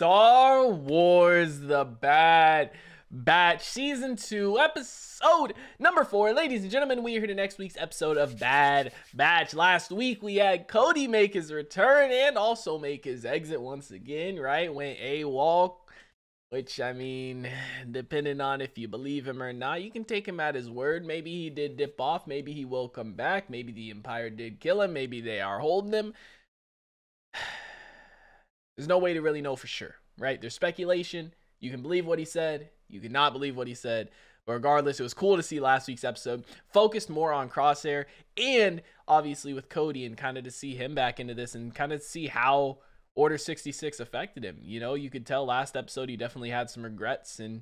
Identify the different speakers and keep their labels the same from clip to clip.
Speaker 1: Star Wars The Bad Batch Season 2, episode number 4. Ladies and gentlemen, we are here to next week's episode of Bad Batch. Last week, we had Cody make his return and also make his exit once again, right? Went AWOL, which, I mean, depending on if you believe him or not, you can take him at his word. Maybe he did dip off. Maybe he will come back. Maybe the Empire did kill him. Maybe they are holding him. There's no way to really know for sure, right? There's speculation. You can believe what he said. You cannot believe what he said. But regardless, it was cool to see last week's episode. Focused more on Crosshair and obviously with Cody, and kind of to see him back into this and kind of see how Order 66 affected him. You know, you could tell last episode he definitely had some regrets, and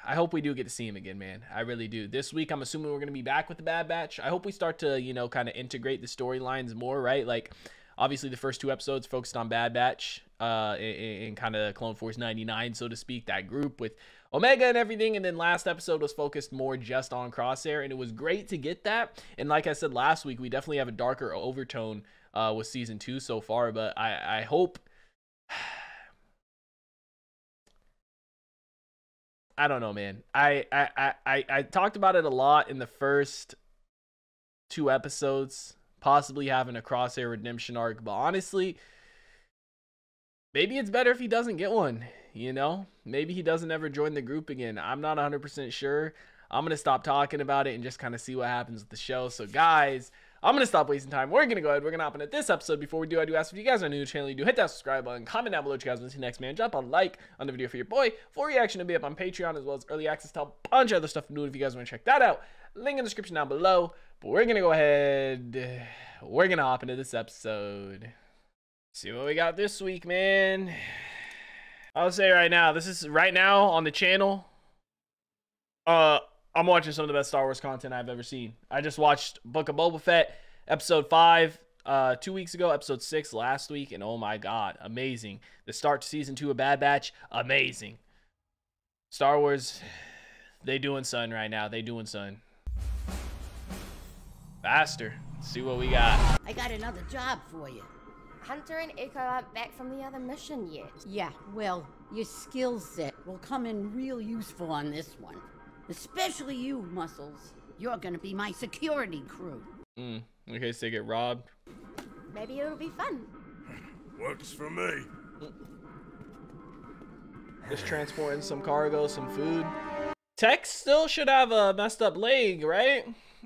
Speaker 1: I hope we do get to see him again, man. I really do. This week, I'm assuming we're going to be back with the Bad Batch. I hope we start to, you know, kind of integrate the storylines more, right? Like, obviously, the first 2 episodes focused on Bad Batch in kind of Clone Force 99, so to speak, that group with Omega and everything. And then last episode was focused more just on Crosshair, and it was great to get that. And like I said last week, we definitely have a darker overtone with Season 2 so far, but I hope... I don't know, man. I talked about it a lot in the first 2 episodes, possibly having a Crosshair redemption arc, but honestly, maybe it's better if he doesn't get one, you know? Maybe he doesn't ever join the group again. I'm not 100% sure. I'm going to stop talking about it and just kind of see what happens with the show. So guys, I'm going to stop wasting time. We're going to go ahead. We're going to hop into this episode. Before we do, I do ask if you guys are new to the channel, you do hit that subscribe button, comment down below what you guys want to see next, man. Drop a like on the video for your boy. Full reaction to be up on Patreon, as well as early access to a bunch of other stuff I'm doing if you guys want to check that out. Link in the description down below. But we're going to go ahead. We're going to hop into this episode. See what we got this week, man. I'll say right now, this is right now on the channel. I'm watching some of the best Star Wars content I've ever seen. I just watched Book of Boba Fett, episode 5, 2 weeks ago, episode 6 last week, and oh my god, amazing. The start to season 2 of Bad Batch, amazing. Star Wars, they doing son right now. They doing son. Faster. Let's see what we got.
Speaker 2: I got another job for you.
Speaker 3: Hunter and Echo aren't back from the other mission yet.
Speaker 2: Yeah, well, your skill set will come in real useful on this one. Especially you, Muscles. You're gonna be my security crew.
Speaker 1: In case they get robbed.
Speaker 3: Maybe it'll be fun.
Speaker 4: Works for me.
Speaker 1: Just transporting some cargo, some food. Tex still should have a messed up leg, right?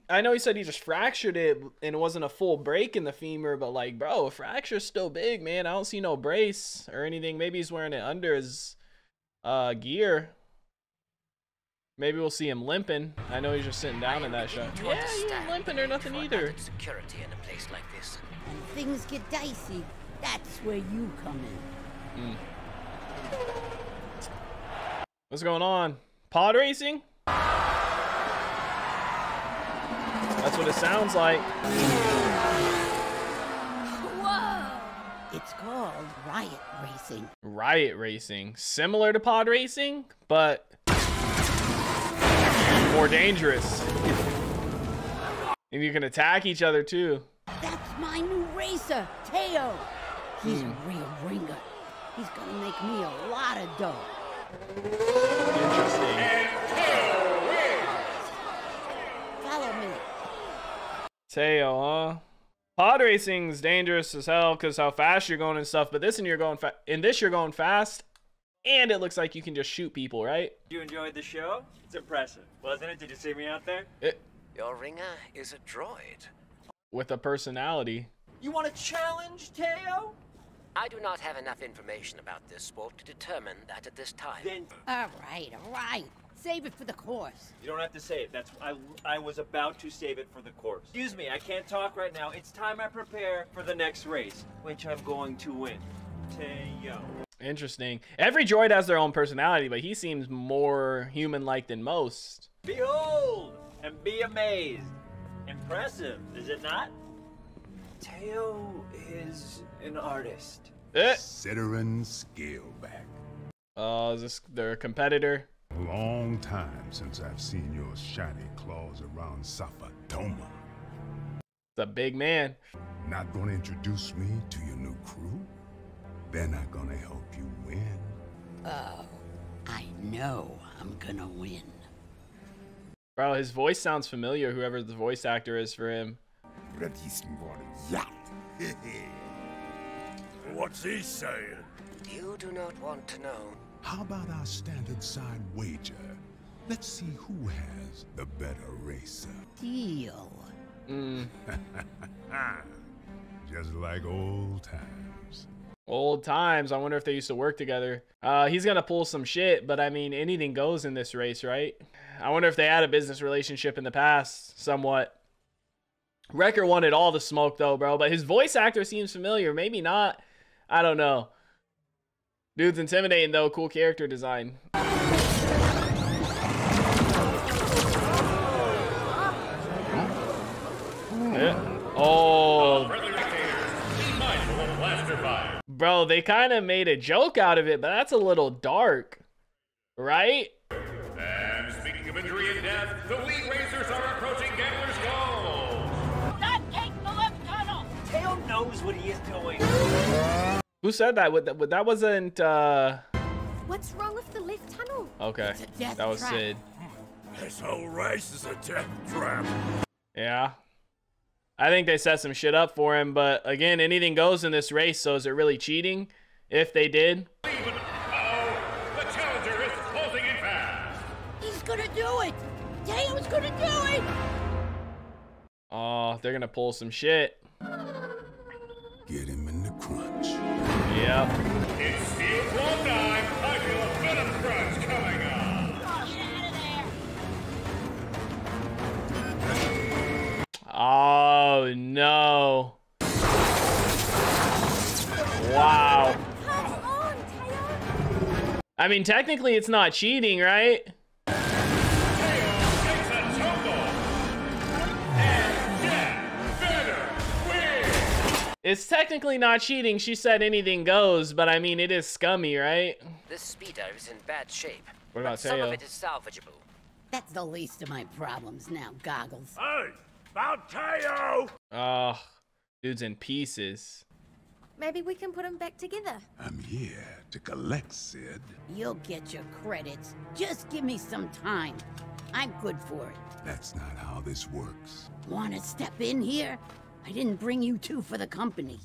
Speaker 1: I know he said he just fractured it and it wasn't a full break in the femur, but like, bro, a fracture's still big, man. I don't see no brace or anything. Maybe he's wearing it under his gear. Maybe we'll see him limping. I know he's just sitting down in that shot. Yeah, he ain't limping or nothing either.
Speaker 5: Security in a place like this.
Speaker 2: When things get dicey, that's where you come in.
Speaker 1: What's going on? Pod racing? That's what it sounds like.
Speaker 2: Whoa! It's called riot racing.
Speaker 1: Riot racing. Similar to pod racing, but more dangerous. And you can attack each other too.
Speaker 2: That's my new racer, Teo. He's a real ringer. He's gonna make me a lot of dough.
Speaker 1: Interesting.
Speaker 2: Follow me.
Speaker 1: Teo, huh? Pod racing's dangerous as hell because how fast you're going and stuff, but this one you're going you're going fast, and it looks like you can just shoot people, right?
Speaker 6: You enjoyed the show? It's impressive, wasn't it? Did you see me out there?
Speaker 5: Your ringer is a droid.
Speaker 1: With a personality.
Speaker 6: You want a challenge, Teo?
Speaker 5: I do not have enough information about this sport to determine that at this time.
Speaker 6: Then
Speaker 2: All right. Save it for the course.
Speaker 6: you don't have to say it. That's I was about to save it for the course. Excuse me, I can't talk right now. It's time I prepare for the next race, which I'm going to win. Teo.
Speaker 1: Interesting. Every droid has their own personality, but he seems more human-like than most.
Speaker 6: Behold and be amazed. Impressive, is it not? Teo is an artist.
Speaker 4: Citerin Scaleback.
Speaker 1: Oh, is this their competitor?
Speaker 4: A long time since I've seen your shiny claws around Sapatoma.
Speaker 1: It's a big man.
Speaker 4: Not gonna introduce me to your new crew? they're not gonna help you win.
Speaker 2: Oh, I know I'm gonna win.
Speaker 1: Bro, his voice sounds familiar, whoever the voice actor is for him.
Speaker 4: What's he saying?
Speaker 5: You do not want to know.
Speaker 4: How about our standard side wager? Let's see who has the better racer.
Speaker 2: Deal.
Speaker 4: Just like old times.
Speaker 1: Old times. I wonder if they used to work together. He's gonna pull some shit, but I mean, anything goes in this race, right? I wonder if they had a business relationship in the past, somewhat. Wrecker wanted all the smoke though, bro, but his voice actor seems familiar. Maybe not. I don't know. Dude's intimidating though. Cool character design. Yeah. Oh. Bro, they kind of made a joke out of it, but that's a little dark, right?
Speaker 7: And speaking of injury and death, the lead racers are approaching Gambler's Cove.
Speaker 2: Not take the left tunnel!
Speaker 6: Tail knows what he is doing.
Speaker 1: Who said that? That wasn't,
Speaker 3: What's wrong with the left tunnel?
Speaker 1: Okay,
Speaker 2: It's a death
Speaker 1: that was
Speaker 2: trap.
Speaker 1: Sid.
Speaker 4: This whole race is a death trap.
Speaker 1: Yeah. I think they set some shit up for him, but again, anything goes in this race, so is it really cheating if they did?
Speaker 7: The challenger is closing in fast.
Speaker 2: He's gonna do it! Taylor's gonna do it!
Speaker 1: Oh, they're gonna pull some shit.
Speaker 4: Get him in the crunch.
Speaker 1: Yep.
Speaker 7: It's steel claw time. I feel a bit of crunch coming on.
Speaker 2: Oh, get out of there!
Speaker 1: Oh, no. Wow.
Speaker 3: Come on, Tail.
Speaker 1: I mean, technically it's not cheating, right?
Speaker 7: Takes a tumble. And Jack Fenner wins.
Speaker 1: It's technically not cheating. She said anything goes, but I mean, it is scummy, right?
Speaker 5: This speeder is in bad shape.
Speaker 1: What about
Speaker 5: but some
Speaker 1: Teo?
Speaker 5: of it is salvageable.
Speaker 2: That's the least of my problems now, Goggles.
Speaker 4: Hey, about Teo!
Speaker 1: Oh, dude's in pieces.
Speaker 3: Maybe we can put them back together.
Speaker 4: I'm here to collect, Sid.
Speaker 2: You'll get your credits. Just give me some time. I'm good for it.
Speaker 4: That's not how this works.
Speaker 2: Want to step in here? I didn't bring you two for the company.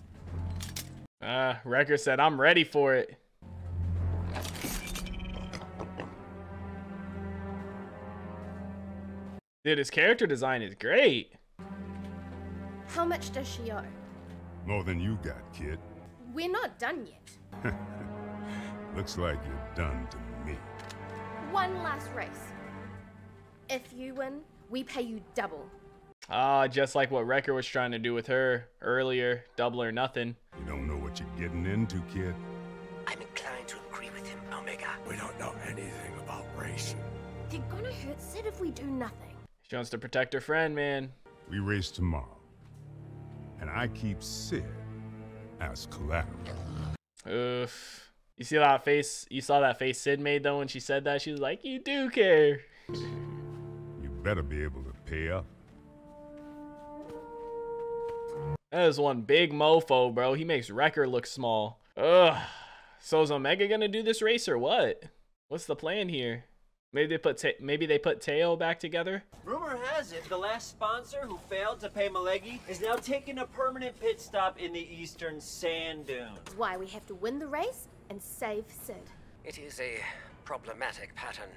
Speaker 1: Wrecker said, I'm ready for it. Dude, his character design is great.
Speaker 3: How much does she owe?
Speaker 4: More than you got, kid.
Speaker 3: We're not done yet.
Speaker 4: Looks like you're done to me.
Speaker 3: One last race. If you win, we pay you double.
Speaker 1: Just like what Wrecker was trying to do with her earlier. Double or nothing.
Speaker 4: You don't know what you're getting into, kid.
Speaker 5: I'm inclined to agree with him, Omega.
Speaker 4: We don't know anything about racing.
Speaker 3: They're gonna hurt Sid if we do nothing.
Speaker 1: She wants to protect her friend, man.
Speaker 4: We race tomorrow. And I keep Sid as collateral.
Speaker 1: Oof. You see that face? You saw that face Sid made though when she said that? She was like, you do care.
Speaker 4: You better be able to pay up.
Speaker 1: That is one big mofo, bro. He makes Wrecker look small. Ugh. So is Omega gonna do this race or what? What's the plan here? Maybe they put Teo back together.
Speaker 6: Rumor has it the last sponsor who failed to pay Malegi is now taking a permanent pit stop in the eastern sand dunes.
Speaker 3: That's why we have to win the race and save Sid.
Speaker 5: It is a problematic pattern.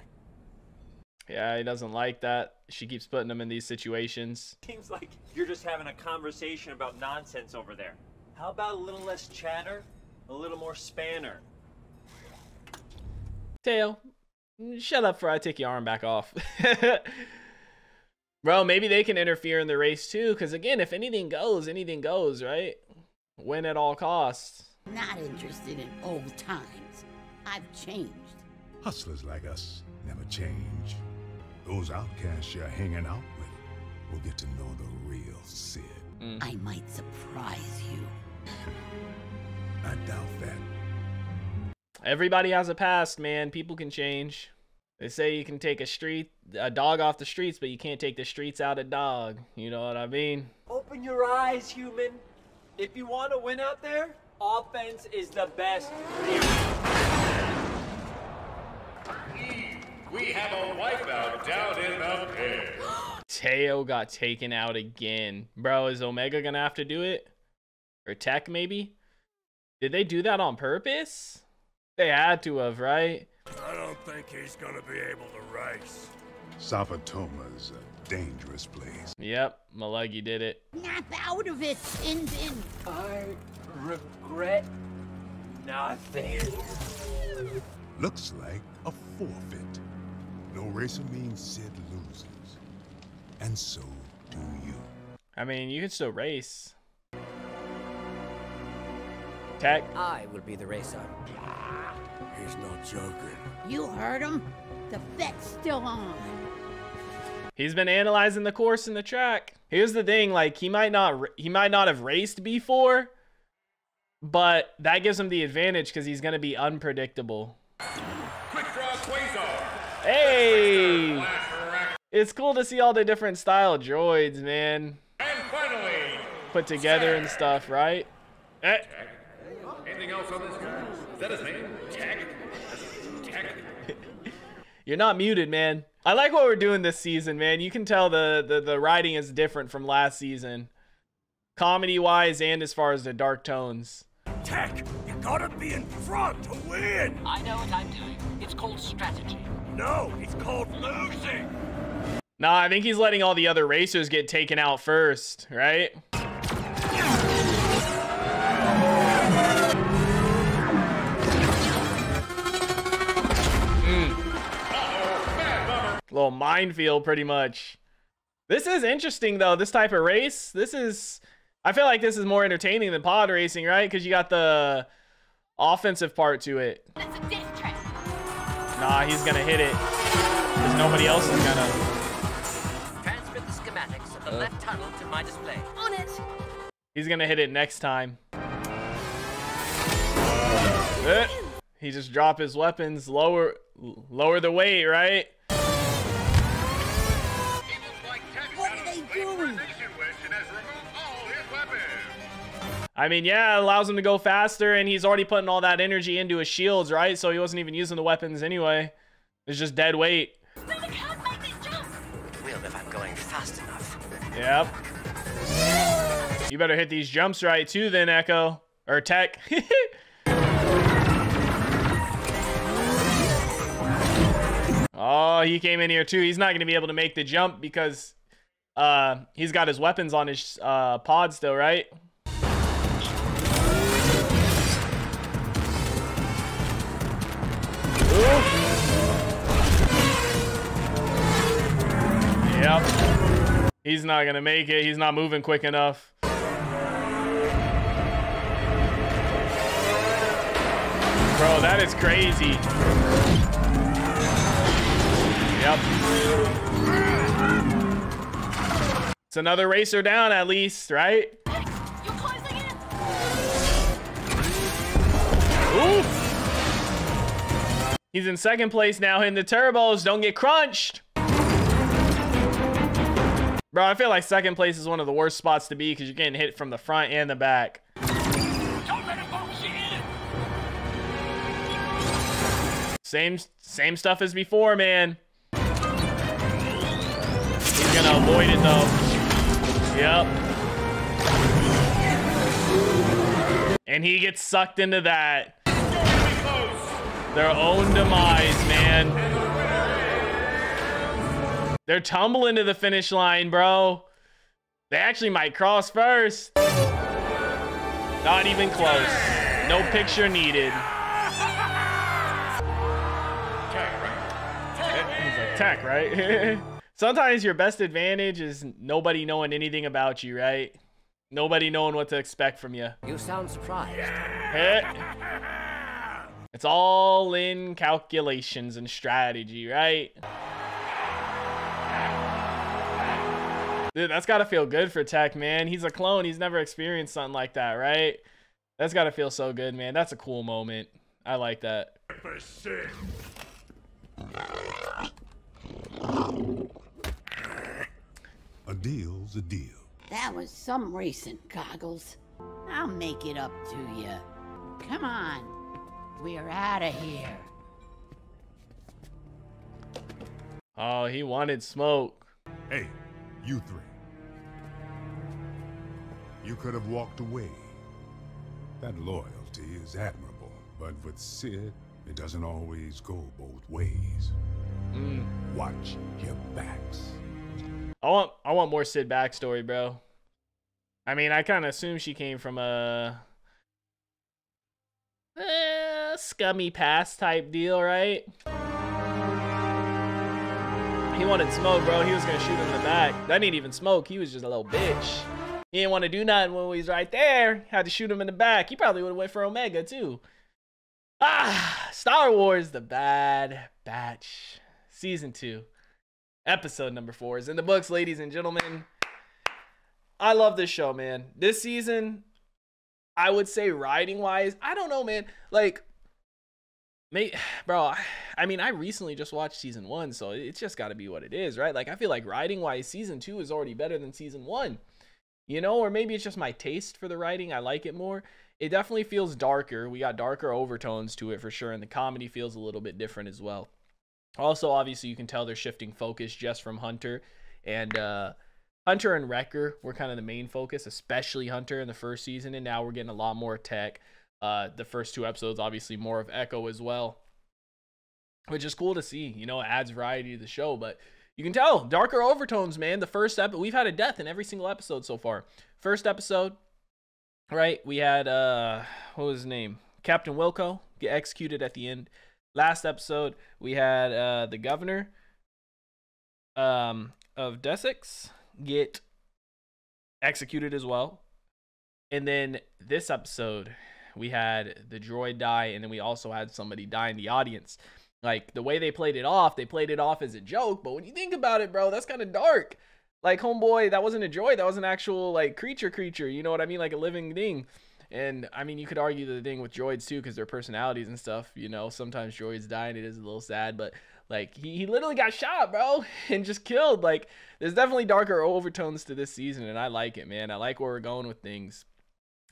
Speaker 1: Yeah, he doesn't like that. She keeps putting him in these situations.
Speaker 6: Seems like you're just having a conversation about nonsense over there. How about a little less chatter, a little more spanner?
Speaker 1: Teo, shut up before I take your arm back off. Bro, maybe they can interfere in the race too, because again, if anything goes, right? Win at all costs.
Speaker 2: Not interested in old times. I've changed.
Speaker 4: Hustlers like us never change. Those outcasts you're hanging out with will get to know the real Sid.
Speaker 2: I might surprise you.
Speaker 4: I doubt that.
Speaker 1: Everybody has a past, man. People can change. They say you can take a dog off the streets, but you can't take the streets out of dog. You know what I mean?
Speaker 6: Open your eyes, human. If you want to win out there, Offense is the best.
Speaker 7: We have a wipeout down in the pit.
Speaker 1: Teo got taken out again. Bro, is Omega gonna have to do it? Or Tech, maybe? Did they do that on purpose? They had to have, right?
Speaker 8: I don't think he's gonna be able to race.
Speaker 4: Sapatoma's a dangerous place.
Speaker 1: Yep, Malegi did it.
Speaker 2: Snap out of it, Tin Tin.
Speaker 6: I regret nothing.
Speaker 4: Looks like a forfeit. No racer means Sid loses. And so do you.
Speaker 1: I mean, you can still race. Tech.
Speaker 5: I will be the racer.
Speaker 8: He's not joking.
Speaker 2: You heard him? The bet's still on.
Speaker 1: He's been analyzing the course and the track. Here's the thing, like he might not have raced before, but that gives him the advantage because he's gonna be unpredictable.
Speaker 7: Quick draw Quasar.
Speaker 1: Hey! It's cool to see all the different style droids, man.
Speaker 7: And finally,
Speaker 1: Put together and stuff, right? Eh.
Speaker 7: anything else on this guy? Is that his name? Tech? Tech?
Speaker 1: You're not muted, man. I like what we're doing this season, man. You can tell the writing is different from last season. Comedy-wise and as far as the dark tones.
Speaker 8: Tech, you gotta be in front to win.
Speaker 5: I know what I'm doing. It's called strategy.
Speaker 8: No, it's called losing.
Speaker 1: Nah, I think he's letting all the other racers get taken out first, right? Little minefield, pretty much. This is interesting, though, this type of race. I feel like this is more entertaining than pod racing, right? Because you got the offensive part to it.
Speaker 3: That's a death trap.
Speaker 1: Nah, he's gonna hit it. Because nobody else is gonna.
Speaker 5: Transmit the schematics of the left tunnel to my display.
Speaker 3: On it.
Speaker 1: He's gonna hit it next time. He just dropped his weapons, lower the weight, right?
Speaker 2: What are they doing?
Speaker 1: I mean, yeah, it allows him to go faster, and he's already putting all that energy into his shields, right? So he wasn't even using the weapons anyway. It's just dead weight.
Speaker 3: But I can't make this jump.
Speaker 5: It will if I'm going fast enough.
Speaker 1: Yep. You better hit these jumps right too then, Echo. Or Tech. Oh, he came in here too. He's not going to be able to make the jump because he's got his weapons on his pod still, right? Ooh. Yep. He's not going to make it. He's not moving quick enough. Bro, that is crazy. Yep. It's another racer down at least, right?
Speaker 3: You're closing in.
Speaker 1: Ooh. He's in second place now, and the turbos don't get crunched. Bro, I feel like second place is one of the worst spots to be because you're getting hit from the front and the back.
Speaker 8: Don't let him box you in.
Speaker 1: Same stuff as before, man. He's gonna avoid it though. Yep. And he gets sucked into that. Their own demise, man. They're tumbling to the finish line, bro. They actually might cross first. Not even close. No picture needed. He's like, tech, right? Sometimes your best advantage is nobody knowing anything about you, right? Nobody knowing what to expect from you.
Speaker 5: You sound surprised.
Speaker 1: It's all in calculations and strategy, right? Dude, that's got to feel good for Tech, man. He's a clone. He's never experienced something like that, right? That's got to feel so good, man. That's a cool moment. I like that.
Speaker 4: A deal's a deal.
Speaker 2: That was some racing, Goggles. I'll make it up to you. Come on. We're out of here.
Speaker 1: Oh, he wanted smoke.
Speaker 4: Hey, you three. You could have walked away. That loyalty is admirable, but with Sid, it doesn't always go both ways. Watch your backs.
Speaker 1: I want more Sid backstory, bro. I mean, I kind of assume she came from a scummy past type deal, right? He wanted smoke, bro. He was gonna shoot him in the back. That ain't even smoke. He was just a little bitch. He didn't want to do nothing when he was right there. Had to shoot him in the back. He probably would have went for Omega too. Star Wars: The Bad Batch, Season 2, Episode number 4 is in the books, ladies and gentlemen. I love this show, man. This season, I would say writing wise, I don't know, man. Like, bro, I mean, I recently just watched season 1, so it's just got to be what it is, right? Like, I feel like writing wise, season 2 is already better than season 1, you know? Or maybe it's just my taste for the writing. I like it more. It definitely feels darker. We got darker overtones to it for sure, and the comedy feels a little bit different as well. Also, obviously, you can tell they're shifting focus just from Hunter, and Hunter and Wrecker were kind of the main focus, especially Hunter in the first season, and now we're getting a lot more Tech. The first 2 episodes, obviously, more of Echo as well, which is cool to see. You know, it adds variety to the show, but you can tell darker overtones, man. The first episode, we've had a death in every single episode so far. First episode, right? We had what was his name? Captain Wilco get executed at the end. Last episode, we had the governor of Desix get executed as well. And then this episode, we had the droid die, and then we also had somebody die in the audience. Like, the way they played it off as a joke, but when you think about it, bro, that's kind of dark. Like, homeboy, that wasn't a droid, that was an actual, like, creature, you know what I mean? Like a living thing. And, I mean, you could argue the thing with droids, too, because their personalities and stuff, you know, sometimes droids die, and it is a little sad, but, like, he literally got shot, bro, and just killed. Like, there's definitely darker overtones to this season, and I like it, man. I like where we're going with things.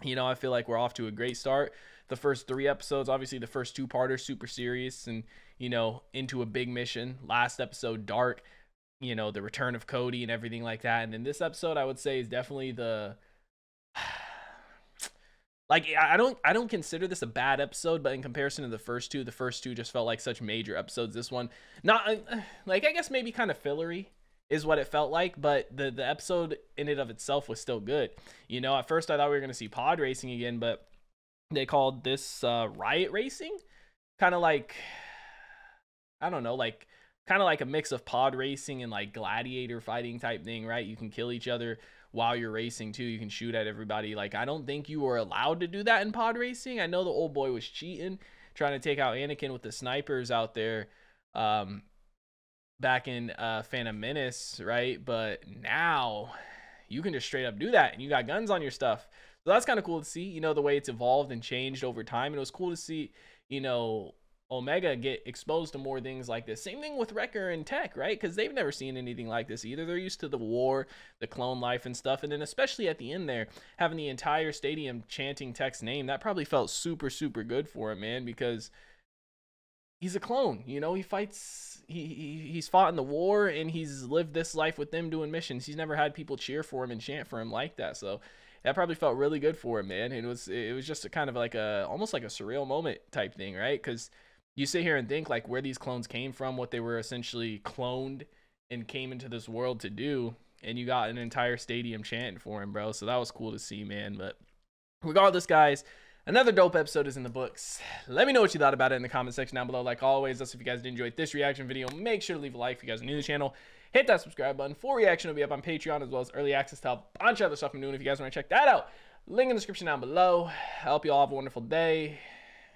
Speaker 1: You know, I feel like we're off to a great start. The first 3 episodes, obviously the first 2-parter, super serious and, you know, into a big mission. Last episode, dark, you know, the return of Cody and everything like that. And then this episode, I would say, is definitely the... Like, I don't consider this a bad episode, but in comparison to the first 2 just felt like such major episodes. This one, not, like, I guess maybe kind of fillery is what it felt like, but the episode in and of itself was still good. You know, at first I thought we were going to see pod racing again, but they called this riot racing. Kind of like, I don't know, like, kind of like a mix of pod racing and like gladiator fighting type thing, right? You can kill each other while you're racing too. You can shoot at everybody. Like, I don't think you were allowed to do that in pod racing. I know the old boy was cheating, trying to take out Anakin with the snipers out there back in Phantom Menace, right? But now you can just straight up do that, and you got guns on your stuff. So that's kind of cool to see, you know, the way it's evolved and changed over time. And it was cool to see, you know, Omega get exposed to more things like this. Same thing with Wrecker and Tech, right? Because they've never seen anything like this either. They're used to the war, the clone life and stuff. And then especially at the end there, having the entire stadium chanting Tech's name, that probably felt super, super good for him, man, because he's a clone. You know, he fights, he's fought in the war, and he's lived this life with them doing missions. He's never had people cheer for him and chant for him like that. So that probably felt really good for him, man. It was just a kind of like almost like a surreal moment type thing, right? Because you sit here and think like where these clones came from, what they were essentially cloned and came into this world to do, and you got an entire stadium chanting for him, bro. So that was cool to see, man. But regardless, guys, another dope episode is in the books. Let me know what you thought about it in the comment section down below. Like always, if you guys did enjoy this reaction video, make sure to leave a like. If you guys are new to the channel, hit that subscribe button. Full reaction will be up on Patreon, as well as early access to a bunch of other stuff I'm doing. If you guys want to check that out, link in the description down below. I hope you all have a wonderful day,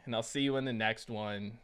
Speaker 1: and I'll see you in the next one.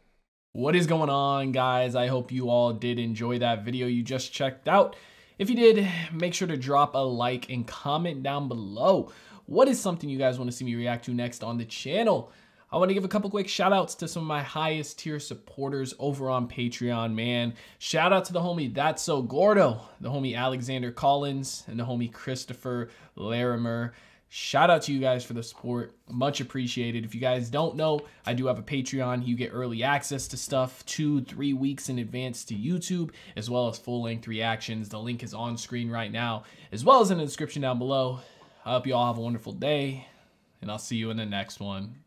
Speaker 1: What is going on, guys? I hope you all did enjoy that video you just checked out. If you did, make sure to drop a like and comment down below. What is something you guys want to see me react to next on the channel? I want to give a couple quick shout outs to some of my highest tier supporters over on Patreon, man. Shout out to the homie That's So Gordo, the homie Alexander Collins, and the homie Christopher Larimer. Shout out to you guys for the support. Much appreciated. If you guys don't know, I do have a Patreon. You get early access to stuff 2-3 weeks in advance to YouTube, as well as full-length reactions. The link is on screen right now, as well as in the description down below. I hope you all have a wonderful day, and I'll see you in the next one.